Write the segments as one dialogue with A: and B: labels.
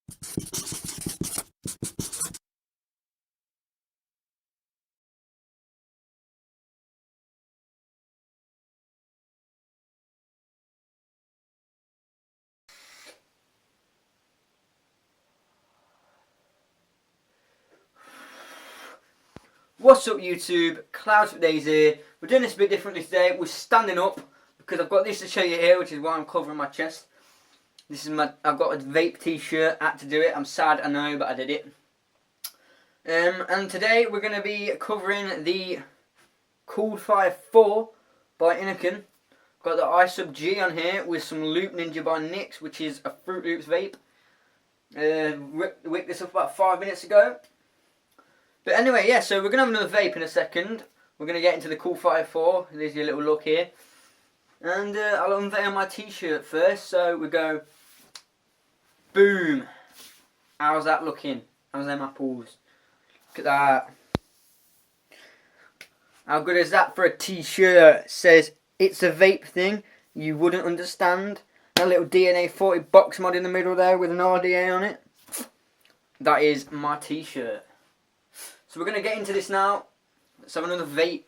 A: What's up YouTube, Clouds for Days here. We're doing this a bit differently today. We're standing up because I've got this to show you here, which is why I'm covering my chest. This is I've got a vape t-shirt, had to do it. I'm sad, I know, but I did it. And today we're going to be covering the Coolfire 4 by Inokin. Got the iSub G on here with some Loop Ninja by Nix, which is a Fruit Loops vape. Wicked this up about 5 minutes ago. But anyway, yeah, so we're going to have another vape in a second. We're going to get into the Coolfire 4. There's your little look here. And I'll unveil my t-shirt first. So we go, boom. How's that looking? How's them apples? Look at that. How good is that for a t-shirt? Says it's a vape thing. You wouldn't understand. That little DNA 40 box mod in the middle there with an RDA on it. That is my t-shirt. So we're going to get into this now. Let's have another vape.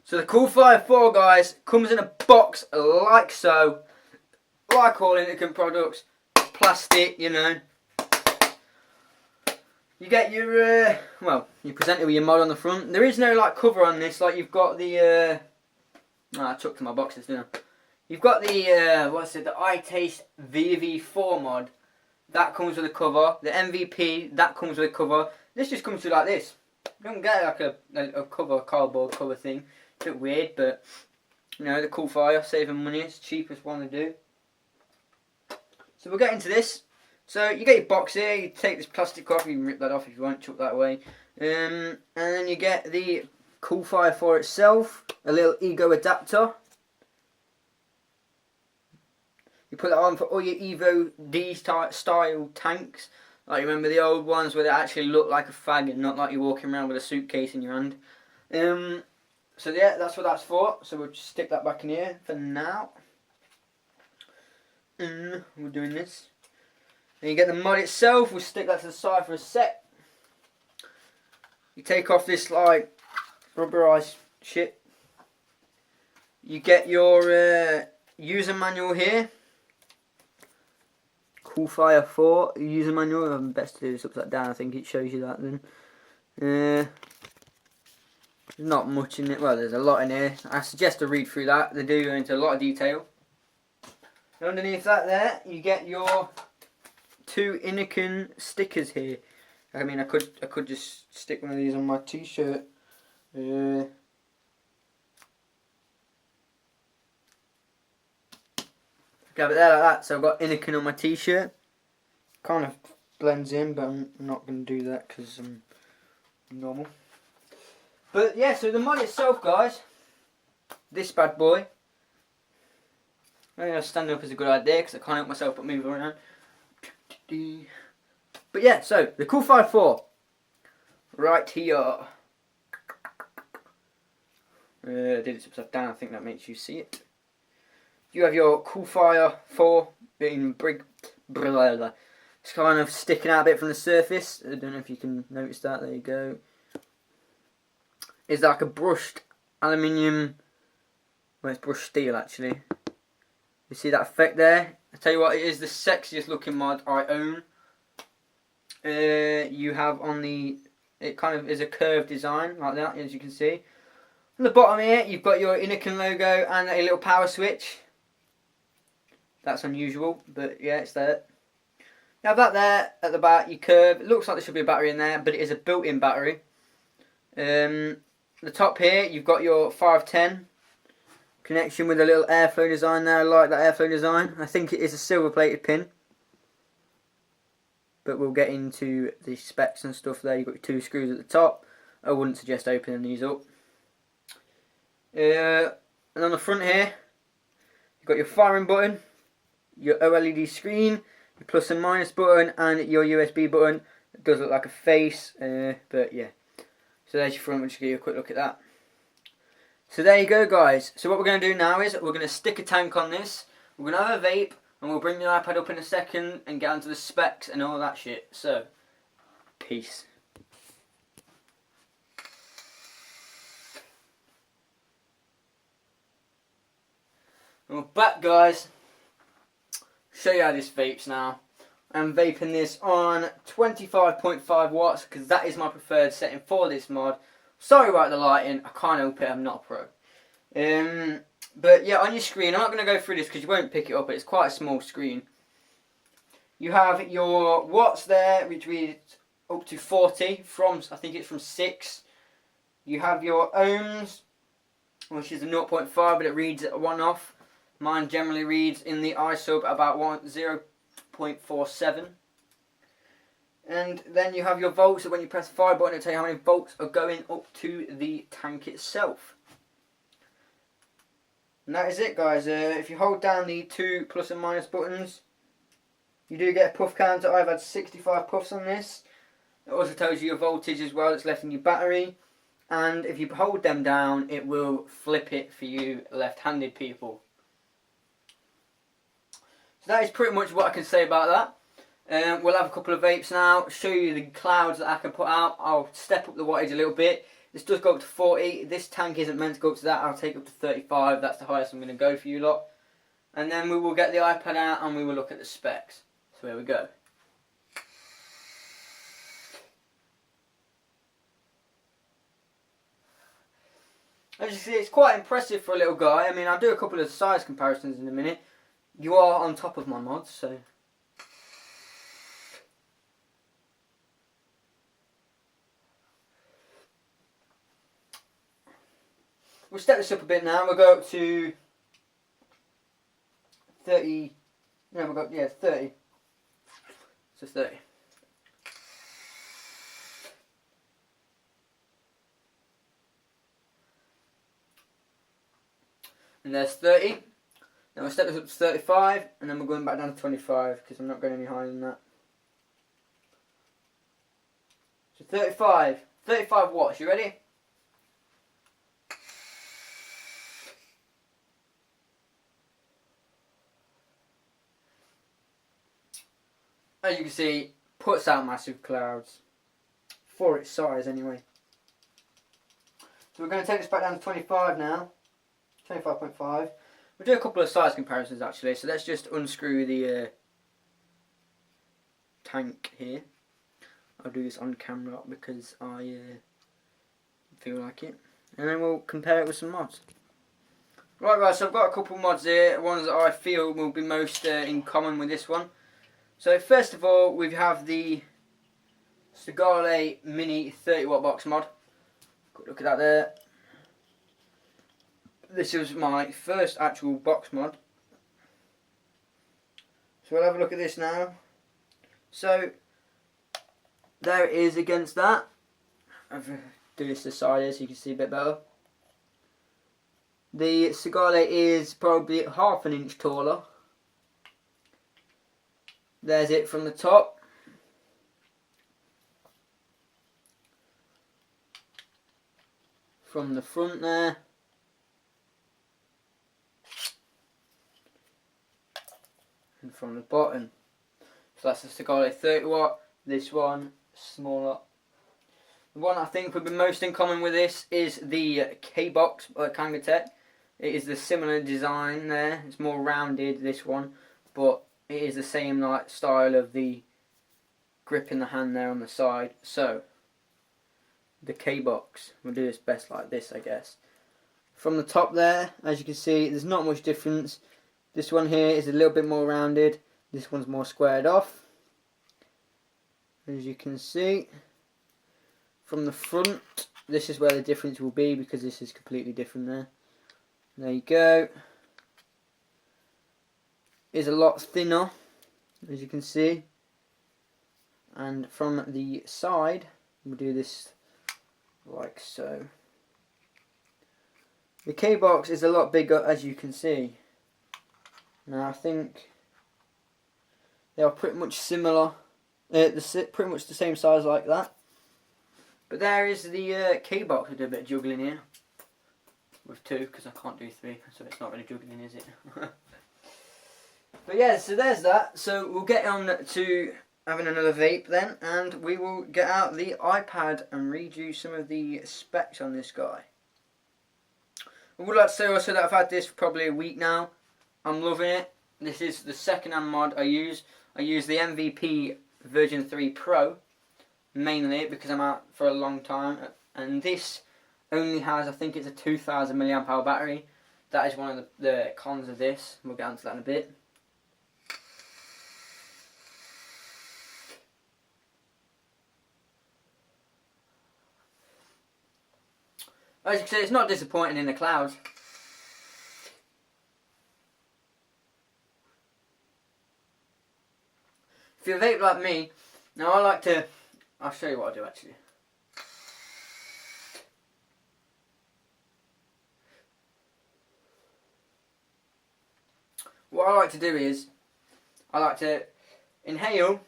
A: So the Coolfire 4, guys, comes in a box like so. Like all Inokin products. Plastic, you know. You get your, well, you present it with your mod on the front. There is no like cover on this, like you've got the, I chucked in my boxes, didn't I? You've got the, what's it, the iTaste VV4 mod. That comes with a cover. The MVP, that comes with a cover. This just comes with like this. You don't get like a cover, cardboard cover thing. It's a bit weird, but, you know, the Coolfire, saving money. It's the cheapest one to do. So we'll get into this. So you get your box here, you take this plastic off, you can rip that off if you want, chuck that away. And then you get the Coolfire 4 itself, a little Ego adapter. You put that on for all your Evo D style tanks. Like you remember the old ones where they actually look like a fag and not like you're walking around with a suitcase in your hand. So yeah, that's what that's for. So we'll just stick that back in here for now. We're doing this. Then you get the mod itself, we'll stick that to the side for a sec. You take off this like rubberized shit. You get your user manual here. Coolfire 4 user manual. I'm best to do this upside down, I think it shows you that then. There's not much in it, well there's a lot in here. I suggest to read through that, they do go into a lot of detail. And underneath that there, you get your 2 Inokin stickers here. I mean I could just stick one of these on my t-shirt. Grab it there like that, so I've got Inokin on my t-shirt. Kind of blends in, but I'm not going to do that because I'm normal. But yeah, so the mod itself, guys, this bad boy. I think standing up is a good idea because I can't help myself but move around. But yeah, so the Coolfire 4, right here. I did it upside down, I think that makes you see it. You have your Coolfire 4 in big, it's kind of sticking out a bit from the surface. I don't know if you can notice that. There you go. It's like a brushed aluminium. Well, it's brushed steel actually. You see that effect there? I tell you what, it is the sexiest looking mod I own. You have on the, it kind of is a curved design like that, as you can see. On the bottom here, you've got your Inokin logo and a little power switch. That's unusual, but yeah, it's there. You have that there at the back, you curve. It looks like there should be a battery in there, but it is a built-in battery. The top here, you've got your 510 connection with a little airflow design there. I like that airflow design. I think it is a silver-plated pin. But we'll get into the specs and stuff there. You've got your 2 screws at the top. I wouldn't suggest opening these up. And on the front here, you've got your firing button, your OLED screen, your plus and minus button, and your USB button. It does look like a face, but yeah. So there's your front. We'll just give you a quick look at that. So there you go, guys. So what we're going to do now is we're going to stick a tank on this. We're going to have a vape, and we'll bring the iPad up in a second and get onto the specs and all that shit. So, peace. And we're back, guys. Show you how this vapes now. I'm vaping this on 25.5 watts because that is my preferred setting for this mod. Sorry about the lighting, I can't help it, I'm not a pro. But yeah, on your screen, I'm not going to go through this because you won't pick it up, it's quite a small screen. You have your watts there, which reads up to 40, from, I think it's from 6. You have your ohms, which is a 0.5, but it reads at 1 off. Mine generally reads in the iSub about 0.47. And then you have your volts, so when you press the fire button, it'll tell you how many volts are going up to the tank itself. And that is it, guys. If you hold down the 2 plus and minus buttons, you do get a puff counter. I've had 65 puffs on this. It also tells you your voltage as well that's left in your battery. And if you hold them down, it will flip it for you left-handed people. So that is pretty much what I can say about that. We'll have a couple of vapes now, show you the clouds that I can put out. I'll step up the wattage a little bit. This does go up to 40. This tank isn't meant to go up to that. I'll take up to 35. That's the highest I'm going to go for you lot. And then we will get the iPad out and we will look at the specs. So here we go. As you see, it's quite impressive for a little guy. I mean, I'll do a couple of size comparisons in a minute. You are on top of my mods, so... We'll step this up a bit now. We'll go up to 30. No, we'll go, yeah, 30. So 30. And there's 30. Now we'll step this up to 35, and then we're going back down to 25 because I'm not going any higher than that. So 35. 35 watts. You ready? As you can see, puts out massive clouds. For its size, anyway. So we're going to take this back down to 25 now. 25.5. We'll do a couple of size comparisons, actually. So let's just unscrew the tank here. I'll do this on camera because I feel like it. And then we'll compare it with some mods. Right, guys, so I've got a couple of mods here. Ones that I feel will be most in common with this one. So first of all, we have the Cigale Mini 30 watt box mod. Good look at that there. This was my first actual box mod. So we'll have a look at this now. So there it is against that. I'll do this to the side here so you can see a bit better. The Cigale is probably half an inch taller. There's it from the top. From the front there. And from the bottom. So that's the Cigale 30 watt. This one, smaller. The one I think would be most in common with this is the K-Box by Kangatech. It is the similar design there. It's more rounded, this one. But it is the same like style of the grip in the hand there on the side. So the K-Box will do this best like this, I guess. From the top there, as you can see, there's not much difference. This one here is a little bit more rounded. This one's more squared off. As you can see. From the front, this is where the difference will be because this is completely different there. There you go. Is a lot thinner, as you can see. And from the side, we'll do this like so. The K-Box is a lot bigger, as you can see. Now I think they are pretty much similar, pretty much the same size like that. But there is the K-Box. We'll do a bit of juggling here. with 2 because I can't do 3, so it's not really juggling, is it? But yeah, so there's that. So we'll get on to having another vape then, and we will get out the iPad and read you some of the specs on this guy. I would like to say also that I've had this for probably a week now. I'm loving it. This is the second-hand mod I use. I use the MVP version 3 Pro mainly because I'm out for a long time, and this only has, I think it's a 2000 milliamp hour battery. That is one of the cons of this. We'll get onto that in a bit. As you can see, it's not disappointing in the clouds. If you vape like me, now I like to, I'll show you what I do actually. What I like to do is, I like to inhale,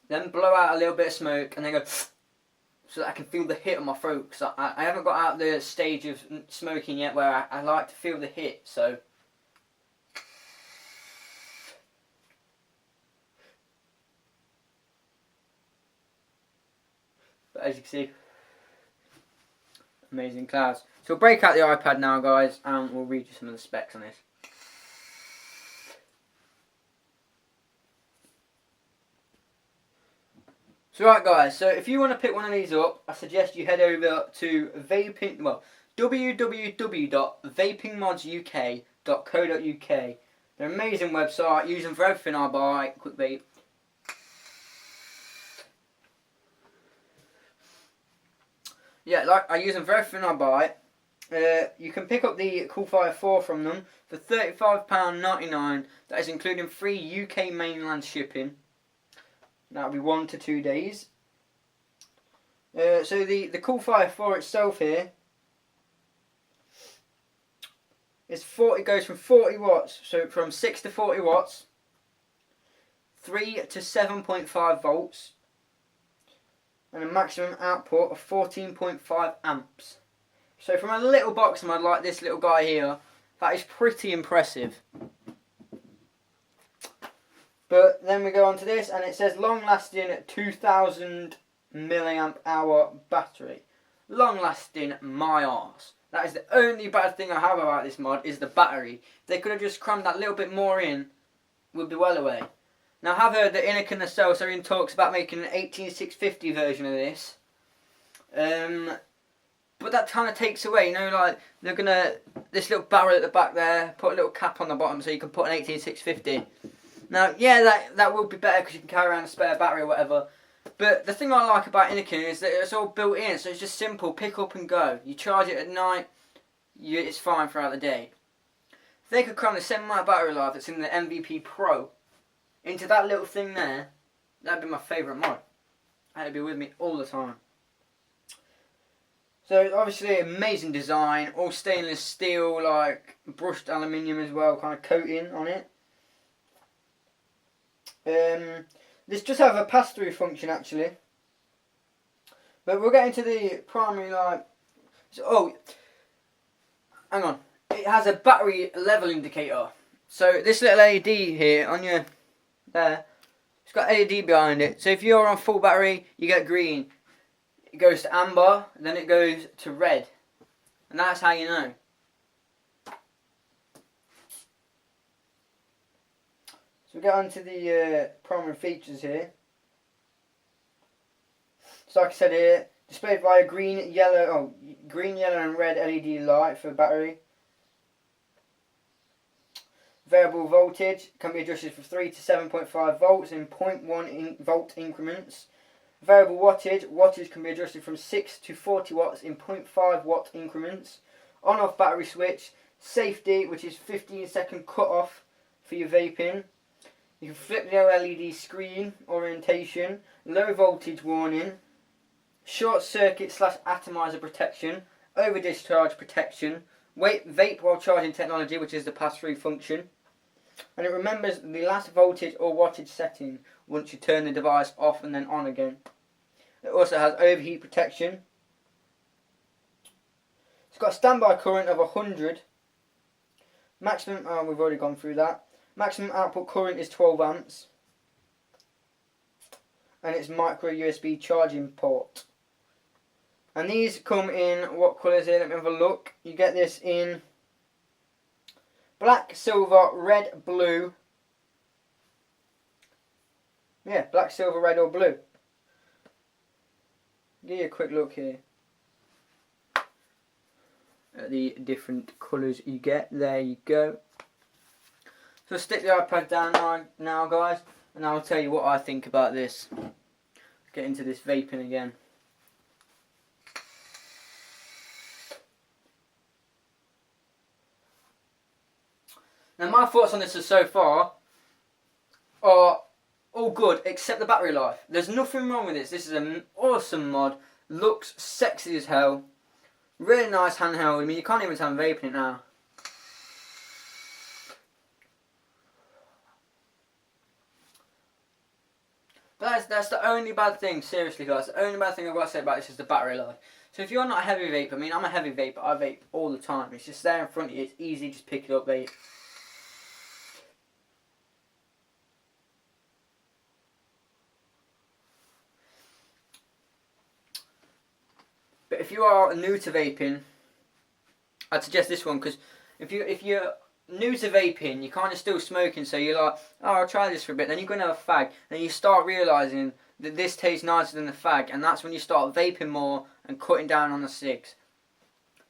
A: then blow out a little bit of smoke, and then go so that I can feel the hit on my throat. Because I haven't got out the stage of smoking yet where I like to feel the hit. So but as you can see, amazing clouds. So we'll break out the iPad now, guys, and we'll read you some of the specs on this. So right guys, so if you want to pick one of these up, I suggest you head over to www.vapingmodsuk.co.uk. They're an amazing website, use them for everything I buy. Quick vape. Yeah, like I use them for everything I buy. You can pick up the Coolfire 4 from them for £35.99. That is including free UK mainland shipping. That'll be 1 to 2 days. So the coolfire 4 itself here is goes from 40 watts, so from 6 to 40 watts, 3 to 7.5 volts, and a maximum output of 14.5 amps. So from a little box mod like this little guy here, that is pretty impressive. But then we go on to this, and it says long-lasting 2000 milliamp hour battery. Long-lasting my arse. That is the only bad thing I have about this mod, is the battery. If they could have just crammed that little bit more in, we'd be well away. Now I have heard that Innokin themselves are in talks about making an 18650 version of this. But that kind of takes away, you know, like they're gonna, this little barrel at the back there, put a little cap on the bottom so you can put an 18650. Now, yeah, that will be better because you can carry around a spare battery or whatever. But the thing I like about Innokin is that it's all built in, so it's just simple, pick up and go. You charge it at night, it's fine throughout the day. If they could cram the same amount of battery life that's in the MVP Pro into that little thing there, that'd be my favourite mod. That'd be with me all the time. So obviously amazing design, all stainless steel, like brushed aluminium as well, kind of coating on it. This does have a pass-through function actually, but we'll get into the primary light. Oh, hang on. It has a battery level indicator. So this little LED here on your there, it's got LED behind it. So if you're on full battery, you get green. It goes to amber, then it goes to red, and that's how you know. So we get on to the primary features here. So like I said here, displayed via green, yellow, and red LED light for battery. Variable voltage can be adjusted from 3 to 7.5 volts in 0.1 volt increments. Variable wattage can be adjusted from 6 to 40 watts in 0.5 watt increments. On-off battery switch. Safety, which is 15-second cut-off for your vaping. You can flip the LED screen orientation. Low voltage warning. Short circuit / atomizer protection. Over discharge protection. Vape while charging technology, which is the pass-through function. And it remembers the last voltage or wattage setting once you turn the device off and then on again. It also has overheat protection. It's got a standby current of 100. Maximum, we've already gone through that. Maximum output current is 12 amps. And it's micro USB charging port. And these come in, what colours here? Let me have a look. You get this in black, silver, red, blue. Yeah, black, silver, red or blue. Give you a quick look here at the different colours you get. There you go. So stick the iPad down now guys, and I'll tell you what I think about this. Get into this vaping again. Now my thoughts on this so far are all good except the battery life. There's nothing wrong with this. This is an awesome mod. Looks sexy as hell. Really nice handheld. I mean, you can't even tell I'm vaping it now. But that's the only bad thing, seriously guys. The only bad thing I've got to say about this is the battery life. So if you're not a heavy vaper, I mean I'm a heavy vaper, I vape all the time. It's just there in front of you, it's easy, just pick it up, vape. But if you are new to vaping, I'd suggest this one, because if you're new to vaping, you're kind of still smoking, so you're like, oh, I'll try this for a bit, then you're going to have a fag, then you start realising that this tastes nicer than the fag, and that's when you start vaping more and cutting down on the cigs.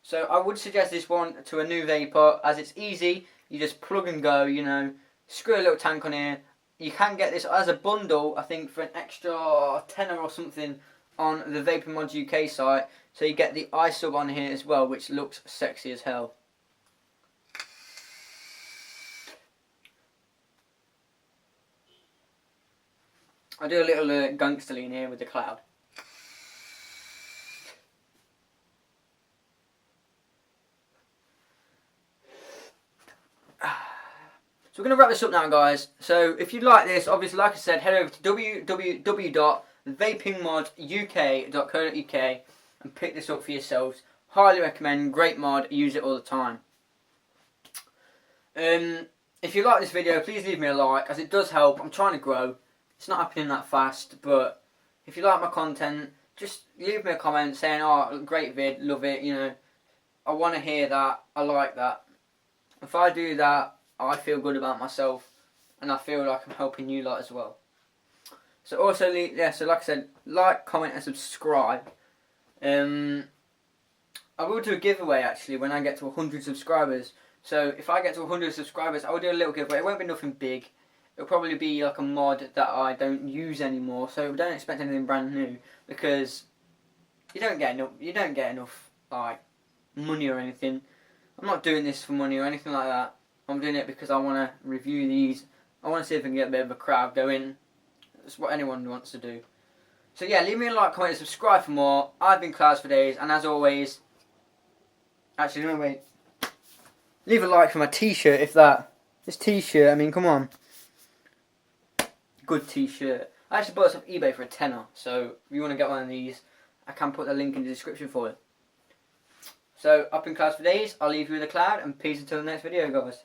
A: So I would suggest this one to a new vapor, as it's easy, you just plug and go, you know, screw a little tank on here. You can get this as a bundle, I think, for an extra tenner or something on the Vaping Mods UK site, so you get the iSub on here as well, which looks sexy as hell. I'll do a little gangsterly in here with the cloud. So we're going to wrap this up now guys. So if you like this, obviously like I said, head over to www.vapingmoduk.co.uk and pick this up for yourselves. Highly recommend, great mod, use it all the time. If you like this video, please leave me a like, as it does help. I'm trying to grow. It's not happening that fast, but if you like my content, just leave me a comment saying, oh, great vid, love it, you know. I want to hear that, I like that. If I do that, I feel good about myself, and I feel like I'm helping you lot as well. So also, yeah, so like I said, like, comment and subscribe. I will do a giveaway actually when I get to 100 subscribers. So if I get to 100 subscribers, I will do a little giveaway. It won't be nothing big. It'll probably be like a mod that I don't use anymore, so don't expect anything brand new, because you don't get enough like money or anything. I'm not doing this for money or anything like that. I'm doing it because I want to review these. I want to see if I can get a bit of a crowd going. That's what anyone wants to do. So yeah, leave me a like, comment, and subscribe for more. I've been Clouds for Days, and as always, actually no wait, leave a like for my t-shirt if that. This t-shirt, I mean, come on. Good t-shirt. I actually bought this off eBay for a tenner, so if you want to get one of these, I can put the link in the description for you. So, up in Clouds for Days, I'll leave you with a cloud, and peace until the next video, guys.